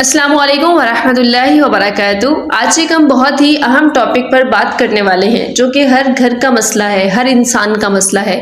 السلام علیکم ورحمۃ اللہ وبرکاتہ۔ آج ایک ہم بہت ہی اہم ٹاپک پر بات کرنے والے ہیں جو کہ ہر گھر کا مسئلہ ہے، ہر انسان کا مسئلہ ہے،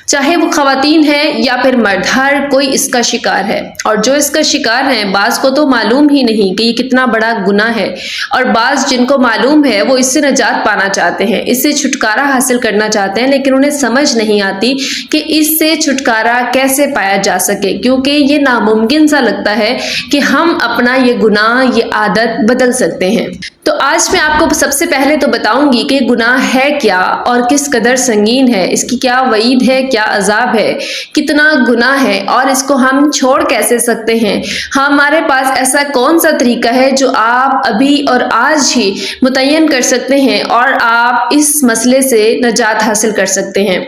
چاہے وہ خواتین ہے یا پھر مرد، ہر کوئی اس کا شکار ہے۔ اور جو اس کا شکار ہے، بعض کو تو معلوم ہی نہیں کہ یہ کتنا بڑا گناہ ہے، اور بعض جن کو معلوم ہے وہ اس سے نجات پانا چاہتے ہیں، اس سے چھٹکارا حاصل کرنا چاہتے ہیں، لیکن انہیں سمجھ نہیں آتی کہ اس سے چھٹکارا کیسے پایا جا سکے، کیونکہ یہ ناممکن سا لگتا ہے کہ ہم اپنا یہ گناہ، یہ عادت بدل سکتے ہیں۔ تو آج میں آپ کو سب سے پہلے تو بتاؤں گی کہ گناہ ہے کیا اور کس قدر سنگین ہے، اس کی کیا وعید ہے، کیا عذاب ہے، کتنا گناہ ہے، اور اس کو ہم چھوڑ کیسے سکتے ہیں۔ ہمارے پاس ایسا کون سا طریقہ ہے جو آپ ابھی اور آج ہی متعین کر سکتے ہیں اور آپ اس مسئلے سے نجات حاصل کر سکتے ہیں۔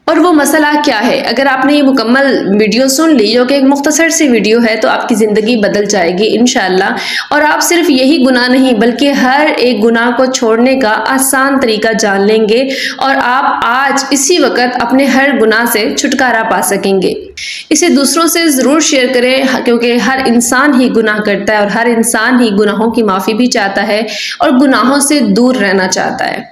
اور وہ مسئلہ کیا ہے؟ اگر آپ نے یہ مکمل ویڈیو سن لی، جو کہ ایک مختصر سی ویڈیو ہے، تو آپ کی زندگی بدل جائے گی انشاءاللہ۔ اور آپ صرف یہی گناہ نہیں بلکہ ہر ایک گناہ کو چھوڑنے کا آسان طریقہ جان لیں گے، اور آپ آج اسی وقت اپنے ہر گناہ سے چھٹکارا پا سکیں گے۔ اسے دوسروں سے ضرور شیئر کریں، کیونکہ ہر انسان ہی گناہ کرتا ہے، اور ہر انسان ہی گناہوں کی معافی بھی چاہتا ہے اور گناہوں سے دور رہنا چاہتا ہے۔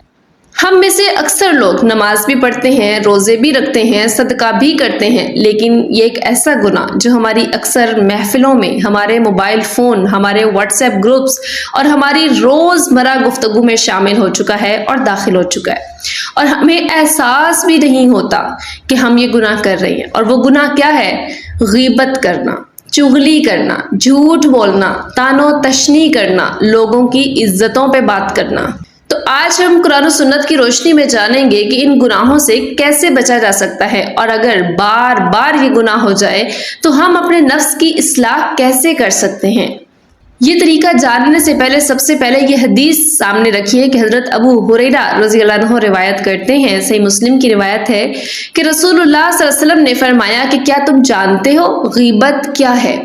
ہم میں سے اکثر لوگ نماز بھی پڑھتے ہیں، روزے بھی رکھتے ہیں، صدقہ بھی کرتے ہیں، لیکن یہ ایک ایسا گناہ جو ہماری اکثر محفلوں میں، ہمارے موبائل فون، ہمارے واٹس ایپ گروپس اور ہماری روزمرہ گفتگو میں شامل ہو چکا ہے اور داخل ہو چکا ہے، اور ہمیں احساس بھی نہیں ہوتا کہ ہم یہ گناہ کر رہے ہیں۔ اور وہ گناہ کیا ہے؟ غیبت کرنا، چغلی کرنا، جھوٹ بولنا، طعن و تشنیع کرنا، لوگوں کی عزتوں پہ بات کرنا۔ تو آج ہم قرآن و سنت کی روشنی میں جانیں گے کہ ان گناہوں سے کیسے بچا جا سکتا ہے، اور اگر بار بار یہ گناہ ہو جائے تو ہم اپنے نفس کی اصلاح کیسے کر سکتے ہیں۔ یہ طریقہ جاننے سے پہلے سب سے پہلے یہ حدیث سامنے رکھیے کہ حضرت ابو ہریرہ رضی اللہ عنہ روایت کرتے ہیں، صحیح مسلم کی روایت ہے کہ رسول اللہ صلی اللہ علیہ وسلم نے فرمایا کہ کیا تم جانتے ہو غیبت کیا ہے؟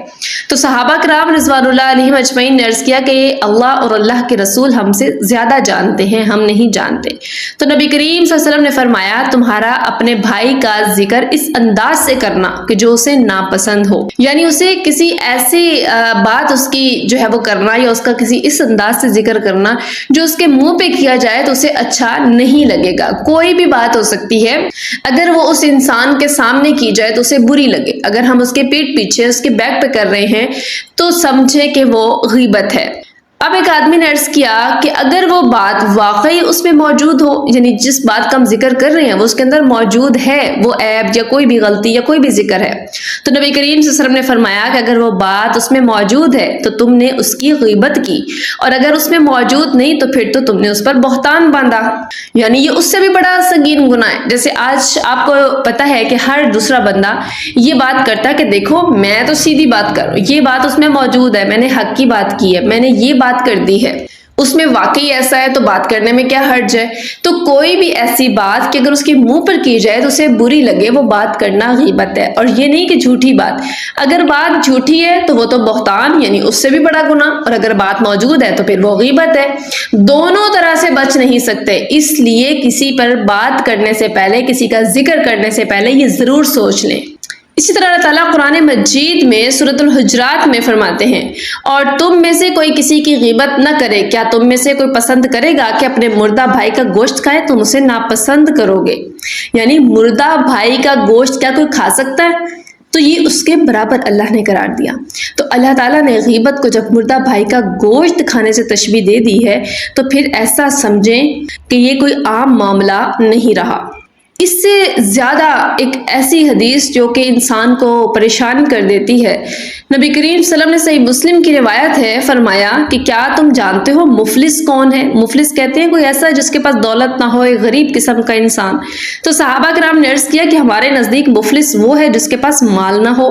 تو صحابہ کرام رضوان اللہ علیہم اجمعین نے عرض کیا کہ اللہ اور اللہ کے رسول ہم سے زیادہ جانتے ہیں، ہم نہیں جانتے۔ تو نبی کریم صلی اللہ علیہ وسلم نے فرمایا تمہارا اپنے بھائی کا ذکر اس انداز سے کرنا کہ جو اسے ناپسند ہو، یعنی اسے کسی ایسی بات اس کی جو ہے وہ کرنا، یا اس کا کسی اس انداز سے ذکر کرنا جو اس کے منہ پہ کیا جائے تو اسے اچھا نہیں لگے گا۔ کوئی بھی بات ہو سکتی ہے، اگر وہ اس انسان کے سامنے کی جائے تو اسے بری لگے، اگر ہم اس کے پیٹ پیچھے، اس کے بیک پہ کر رہے ہیں تو سمجھے کہ وہ غیبت ہے۔ اب ایک آدمی نے عرض کیا کہ اگر وہ بات واقعی اس میں موجود ہو، یعنی جس بات کا ہم ذکر کر رہے ہیں وہ اس کے اندر موجود ہے، وہ عیب یا کوئی بھی غلطی یا کوئی بھی ذکر ہے، تو نبی کریم صلی اللہ علیہ وسلم نے فرمایا کہ اگر وہ بات اس میں موجود ہے تو تم نے اس کی غیبت کی، اور اگر اس میں موجود نہیں تو پھر تو تم نے اس پر بہتان باندھا، یعنی یہ اس سے بھی بڑا سنگین گناہ ہے۔ جیسے آج آپ کو پتا ہے کہ ہر دوسرا بندہ یہ بات کرتا ہے کہ دیکھو میں تو سیدھی بات کر رہا ہوں، یہ بات اس میں موجود ہے، میں نے حق کی بات کی ہے، میں نے یہ بات کر دی ہے، اس میں واقعی ایسا ہے تو بات کرنے میں کیا حرج ہے۔ تو کوئی بھی ایسی بات کہ اگر اس کے منہ پر کی جائے تو اسے بری لگے، وہ بات کرنا غیبت ہے۔ اور یہ نہیں کہ جھوٹی بات، اگر بات جھوٹی ہے تو وہ تو بہتان، یعنی اس سے بھی بڑا گناہ، اور اگر بات موجود ہے تو پھر وہ غیبت ہے۔ دونوں طرح سے بچ نہیں سکتے، اس لیے کسی پر بات کرنے سے پہلے، کسی کا ذکر کرنے سے پہلے یہ ضرور سوچ لیں۔ اسی طرح اللہ تعالیٰ قرآن مجید میں سورۃ الحجرات میں فرماتے ہیں اور تم میں سے کوئی کسی کی غیبت نہ کرے، کیا تم میں سے کوئی پسند کرے گا کہ اپنے مردہ بھائی کا گوشت کھائے؟ تم اسے ناپسند کرو گے، یعنی مردہ بھائی کا گوشت کیا کوئی کھا سکتا ہے؟ تو یہ اس کے برابر اللہ نے قرار دیا۔ تو اللہ تعالیٰ نے غیبت کو جب مردہ بھائی کا گوشت کھانے سے تشبیہ دے دی ہے تو پھر ایسا سمجھیں کہ یہ کوئی عام معاملہ نہیں رہا۔ اس سے زیادہ ایک ایسی حدیث جو کہ انسان کو پریشان کر دیتی ہے، نبی کریم صلی اللہ علیہ وسلم نے صحیح مسلم کی روایت ہے، فرمایا کہ کیا تم جانتے ہو مفلس کون ہے؟ مفلس کہتے ہیں کوئی ایسا جس کے پاس دولت نہ ہو، ایک غریب قسم کا انسان۔ تو صحابہ کرام نے عرض کیا کہ ہمارے نزدیک مفلس وہ ہے جس کے پاس مال نہ ہو۔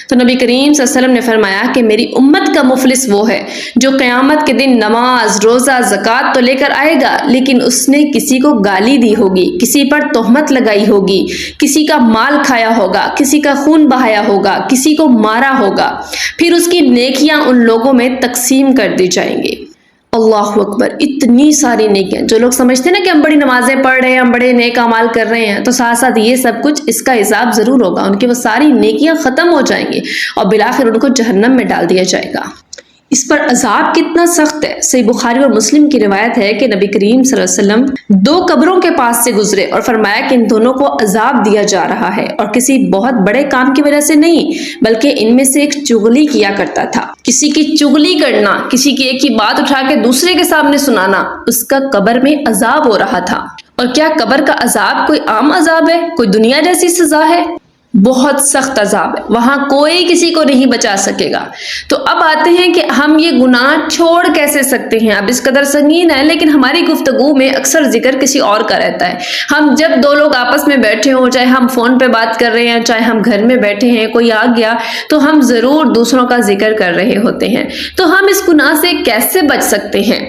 تو نبی کریم صلی اللہ علیہ وسلم نے فرمایا کہ میری امت کا مفلس وہ ہے جو قیامت کے دن نماز، روزہ، زکوٰۃ تو لے کر آئے گا، لیکن اس نے کسی کو گالی دی ہوگی، کسی پر تہمت لگائی ہوگی، کسی کا مال کھایا ہوگا، کسی کا خون بہایا ہوگا، کسی کو مارا ہوگا، پھر اس کی نیکیاں ان لوگوں میں تقسیم کر دی جائیں گے۔ اللہ اکبر، اتنی ساری نیکیاں۔ جو لوگ سمجھتے ہیں نا کہ ہم بڑی نمازیں پڑھ رہے ہیں، ہم بڑے نیک اعمال کر رہے ہیں، تو ساتھ ساتھ یہ سب کچھ اس کا حساب ضرور ہوگا، ان کی وہ ساری نیکیاں ختم ہو جائیں گی اور بالآخر ان کو جہنم میں ڈال دیا جائے گا۔ اس پر عذاب کتنا سخت ہے۔ صحیح بخاری اور مسلم کی روایت ہے کہ نبی کریم صلی اللہ علیہ وسلم 2 قبروں کے پاس سے گزرے اور فرمایا کہ ان دونوں کو عذاب دیا جا رہا ہے، اور کسی بہت بڑے کام کی وجہ سے نہیں، بلکہ ان میں سے ایک چغلی کیا کرتا تھا۔ کسی کی چغلی کرنا، کسی کی ایک ہی بات اٹھا کے دوسرے کے سامنے سنانا، اس کا قبر میں عذاب ہو رہا تھا۔ اور کیا قبر کا عذاب کوئی عام عذاب ہے؟ کوئی دنیا جیسی سزا ہے؟ بہت سخت عذاب ہے، وہاں کوئی کسی کو نہیں بچا سکے گا۔ تو اب آتے ہیں کہ ہم یہ گناہ چھوڑ کیسے سکتے ہیں۔ اب اس قدر سنگین ہے، لیکن ہماری گفتگو میں اکثر ذکر کسی اور کا رہتا ہے۔ ہم جب 2 لوگ آپس میں بیٹھے ہوں، چاہے ہم فون پہ بات کر رہے ہیں، چاہے ہم گھر میں بیٹھے ہیں، کوئی آ گیا تو ہم ضرور دوسروں کا ذکر کر رہے ہوتے ہیں۔ تو ہم اس گناہ سے کیسے بچ سکتے ہیں؟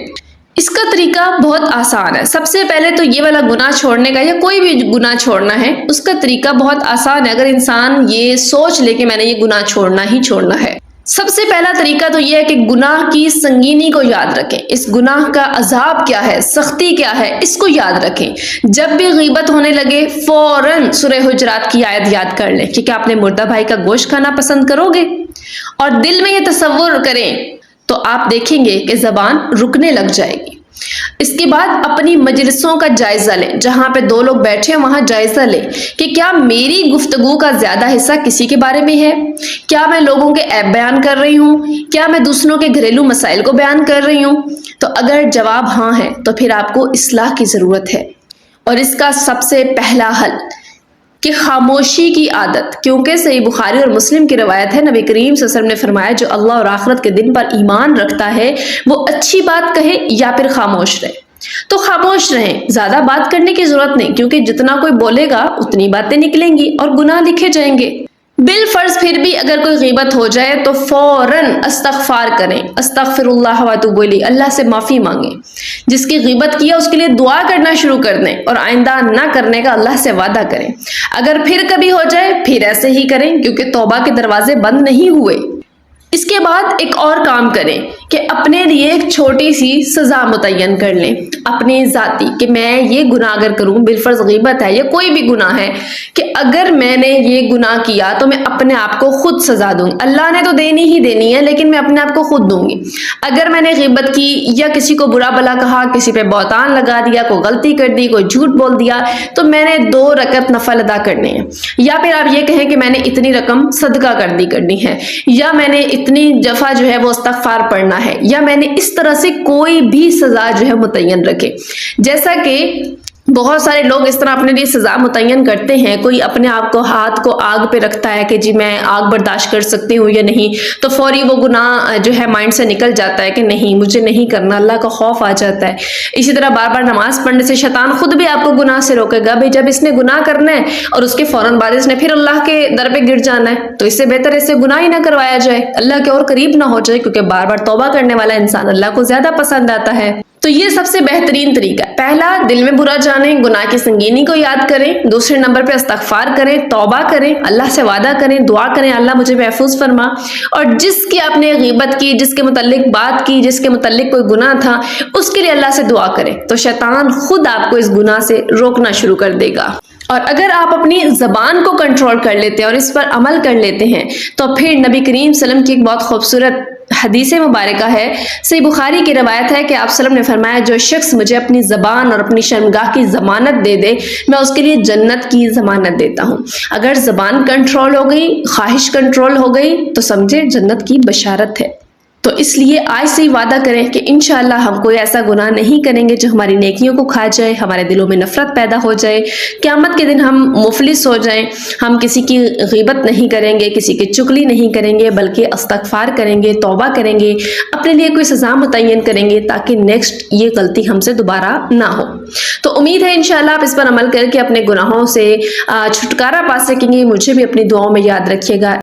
اس کا طریقہ بہت آسان ہے۔ سب سے پہلے تو یہ والا گناہ چھوڑنے کا، یا کوئی بھی گناہ چھوڑنا ہے، اس کا طریقہ بہت آسان ہے اگر انسان یہ سوچ لے کہ میں نے یہ گناہ چھوڑنا ہی چھوڑنا ہے۔ سب سے پہلا طریقہ تو یہ ہے کہ گناہ کی سنگینی کو یاد رکھیں، اس گناہ کا عذاب کیا ہے، سختی کیا ہے، اس کو یاد رکھیں۔ جب بھی غیبت ہونے لگے فوراً سورہ حجرات کی آیت یاد کر لیں کہ کیا اپنے مردہ بھائی کا گوشت کھانا پسند کرو گے، اور دل میں یہ تصور کریں تو آپ دیکھیں گے کہ زبان رکنے لگ جائے گی۔ اس کے بعد اپنی مجلسوں کا جائزہ لیں، جہاں پہ 2 لوگ بیٹھے ہیں وہاں جائزہ لیں کہ کیا میری گفتگو کا زیادہ حصہ کسی کے بارے میں ہے، کیا میں لوگوں کے عیب بیان کر رہی ہوں، کیا میں دوسروں کے گھریلو مسائل کو بیان کر رہی ہوں۔ تو اگر جواب ہاں ہے تو پھر آپ کو اصلاح کی ضرورت ہے، اور اس کا سب سے پہلا حل کہ خاموشی کی عادت، کیونکہ صحیح بخاری اور مسلم کی روایت ہے نبی کریم صلی اللہ علیہ وسلم نے فرمایا جو اللہ اور آخرت کے دن پر ایمان رکھتا ہے وہ اچھی بات کہے یا پھر خاموش رہے۔ تو خاموش رہیں، زیادہ بات کرنے کی ضرورت نہیں، کیونکہ جتنا کوئی بولے گا اتنی باتیں نکلیں گی اور گناہ لکھے جائیں گے۔ بالفرض پھر بھی اگر کوئی غیبت ہو جائے تو فوراً استغفار کریں، استغفر اللہ واتوب الیہ، اللہ سے معافی مانگیں۔ جس کی غیبت کیا اس کے لیے دعا کرنا شروع کر دیں، اور آئندہ نہ کرنے کا اللہ سے وعدہ کریں۔ اگر پھر کبھی ہو جائے پھر ایسے ہی کریں، کیونکہ توبہ کے دروازے بند نہیں ہوئے۔ اس کے بعد ایک اور کام کریں کہ اپنے لیے ایک چھوٹی سی سزا متعین کر لیں، اپنی ذاتی، کہ میں یہ گناہ اگر کروں، بالفرض غیبت ہے یا کوئی بھی گناہ ہے، کہ اگر میں نے یہ گناہ کیا تو میں اپنے آپ کو خود سزا دوں گی۔ اللہ نے تو دینی ہی دینی ہے، لیکن میں اپنے آپ کو خود دوں گی۔ اگر میں نے غیبت کی یا کسی کو برا بھلا کہا، کسی پہ بہتان لگا دیا، کوئی غلطی کر دی، کوئی جھوٹ بول دیا، تو میں نے 2 رکعت نفل ادا کرنے ہیں، یا پھر آپ یہ کہیں کہ میں نے اتنی رقم صدقہ کرنی ہے، یا میں نے اتنی دفعہ جو ہے وہ استغفار پڑھنا ہے، یا میں نے اس طرح سے کوئی بھی سزا جو ہے متعین رکھے۔ جیسا کہ بہت سارے لوگ اس طرح اپنے لیے سزا متعین کرتے ہیں، کوئی اپنے آپ کو ہاتھ کو آگ پہ رکھتا ہے کہ جی میں آگ برداشت کر سکتی ہوں یا نہیں، تو فوری وہ گناہ جو ہے مائنڈ سے نکل جاتا ہے کہ نہیں مجھے نہیں کرنا، اللہ کا خوف آ جاتا ہے۔ اسی طرح بار بار نماز پڑھنے سے شیطان خود بھی آپ کو گناہ سے روکے گا، بھئی جب اس نے گناہ کرنا ہے اور اس کے فوراً بعد اس نے پھر اللہ کے در پہ گر جانا ہے، تو اس سے بہتر اس سے گناہ ہی نہ کروایا جائے، اللہ کے اور قریب نہ ہو جائے، کیونکہ بار بار توبہ کرنے والا انسان اللہ کو زیادہ پسند آتا ہے۔ تو یہ سب سے بہترین طریقہ ہے۔ پہلا، دل میں برا جانیں، گناہ کی سنگینی کو یاد کریں۔ دوسرے نمبر پہ استغفار کریں، توبہ کریں، اللہ سے وعدہ کریں، دعا کریں اللہ مجھے محفوظ فرما۔ اور جس کی آپ نے غیبت کی، جس کے متعلق بات کی، جس کے متعلق کوئی گناہ تھا، اس کے لیے اللہ سے دعا کریں، تو شیطان خود آپ کو اس گناہ سے روکنا شروع کر دے گا۔ اور اگر آپ اپنی زبان کو کنٹرول کر لیتے ہیں اور اس پر عمل کر لیتے ہیں تو پھر نبی کریم صلی اللہ علیہ وسلم کی ایک بہت خوبصورت حدیث مبارکہ ہے، صحیح بخاری کی روایت ہے کہ آپ صلی اللہ علیہ وسلم نے فرمایا جو شخص مجھے اپنی زبان اور اپنی شرمگاہ کی ضمانت دے دے میں اس کے لیے جنت کی ضمانت دیتا ہوں۔ اگر زبان کنٹرول ہو گئی، خواہش کنٹرول ہو گئی تو سمجھے جنت کی بشارت ہے۔ تو اس لیے آج سے ہی وعدہ کریں کہ انشاءاللہ ہم کوئی ایسا گناہ نہیں کریں گے جو ہماری نیکیوں کو کھا جائے، ہمارے دلوں میں نفرت پیدا ہو جائے، قیامت کے دن ہم مفلس ہو جائیں۔ ہم کسی کی غیبت نہیں کریں گے، کسی کی چغلی نہیں کریں گے، بلکہ استغفار کریں گے، توبہ کریں گے، اپنے لیے کوئی سزا متعین کریں گے تاکہ نیکسٹ یہ غلطی ہم سے دوبارہ نہ ہو۔ تو امید ہے انشاءاللہ آپ اس پر عمل کر کے اپنے گناہوں سے چھٹکارا پا سکیں گے۔ مجھے بھی اپنی دعاؤں میں یاد رکھیے گا۔